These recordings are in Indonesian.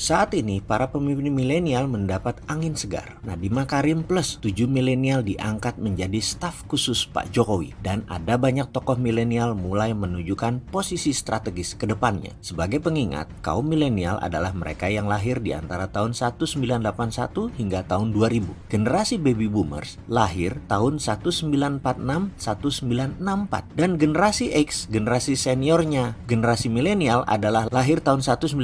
Saat ini, para pemimpin milenial mendapat angin segar. Nadiem Makarim plus 7 milenial diangkat menjadi staf khusus Pak Jokowi. Dan ada banyak tokoh milenial mulai menunjukkan posisi strategis ke depannya. Sebagai pengingat, kaum milenial adalah mereka yang lahir di antara tahun 1981 hingga tahun 2000. Generasi baby boomers lahir tahun 1946-1964. Dan generasi X, generasi seniornya, generasi milenial adalah lahir tahun 1965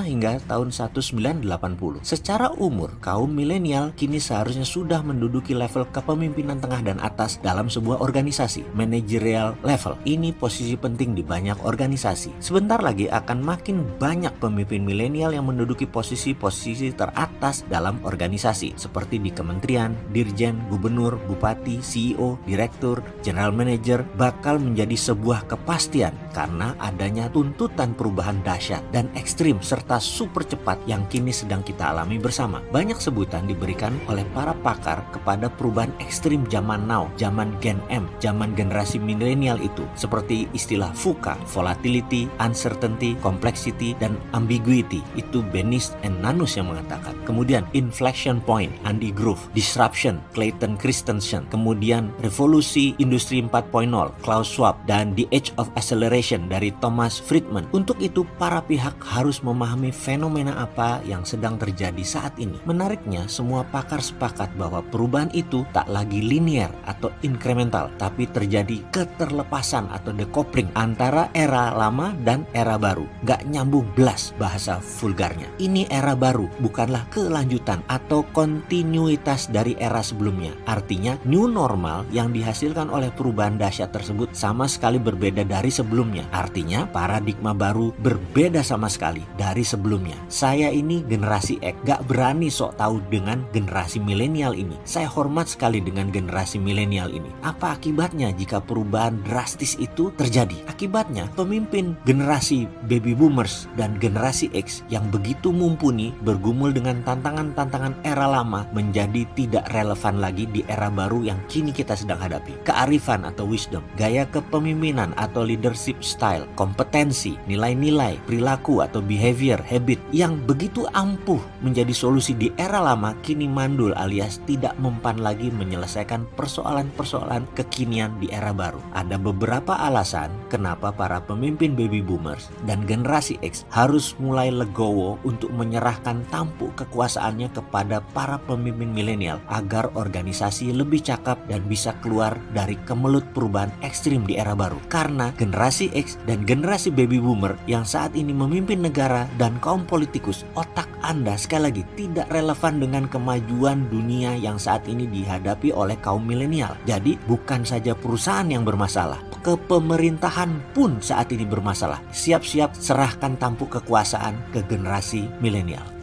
hingga tahun 1980. Secara umur, kaum milenial kini seharusnya sudah menduduki level kepemimpinan tengah dan atas dalam sebuah organisasi, managerial level. Ini posisi penting di banyak organisasi. Sebentar lagi akan makin banyak pemimpin milenial yang menduduki posisi-posisi teratas dalam organisasi, seperti di kementerian, dirjen, gubernur, bupati, CEO, direktur, general manager, bakal menjadi sebuah kepastian karena adanya tuntutan perubahan dahsyat dan ekstrim serta super cepat yang kini sedang kita alami bersama. Banyak sebutan diberikan oleh para pakar kepada perubahan ekstrim zaman now, zaman Gen M, zaman generasi milenial itu, seperti istilah VUCA, volatility, uncertainty, complexity, dan ambiguity. Itu Benis and Nanus yang mengatakan. Kemudian inflection point, Andy Grove, disruption, Clayton Christensen, kemudian revolusi industri 4.0, Klaus Schwab, dan the age of acceleration dari Thomas Friedman. Untuk itu, para pihak harus memahami fenomena apa yang sedang terjadi saat ini. Menariknya, semua pakar sepakat bahwa perubahan itu tak lagi linear atau incremental, tapi terjadi keterlepasan atau decoupling antara era lama dan era baru. Gak nyambung belas bahasa vulgarnya. Ini era baru, bukanlah kelanjutan atau kontinuitas dari era sebelumnya. Artinya, new normal yang dihasilkan oleh perubahan dahsyat tersebut sama sekali berbeda dari sebelumnya. Artinya, paradigma baru berbeda sama sekali dari sebelumnya. Saya ini generasi X, gak berani sok tahu dengan generasi milenial ini. Saya hormat sekali dengan generasi milenial ini. Apa akibatnya jika perubahan drastis itu terjadi? Akibatnya, pemimpin generasi baby boomers dan generasi X yang begitu mumpuni bergumul dengan tantangan-tantangan era lama menjadi tidak relevan lagi di era baru yang kini kita sedang hadapi. Kearifan atau wisdom, gaya kepemimpinan atau leadership style, kompetensi, nilai-nilai, perilaku atau behavior, habit yang begitu ampuh menjadi solusi di era lama kini mandul alias tidak mempan lagi menyelesaikan persoalan-persoalan kekinian di era baru. Ada beberapa alasan kenapa para pemimpin baby boomers dan generasi X harus mulai legowo untuk menyerahkan tampuk kekuasaannya kepada para pemimpin milenial agar organisasi lebih cakap dan bisa keluar dari kemelut perubahan ekstrim di era baru. Karena generasi X dan generasi baby boomer yang saat ini memimpin negara dan kaum politikus, otak Anda sekali lagi tidak relevan dengan kemajuan dunia yang saat ini dihadapi oleh kaum milenial. Jadi bukan saja perusahaan yang bermasalah, kepemerintahan pun saat ini bermasalah. Siap-siap serahkan tampuk kekuasaan ke generasi milenial.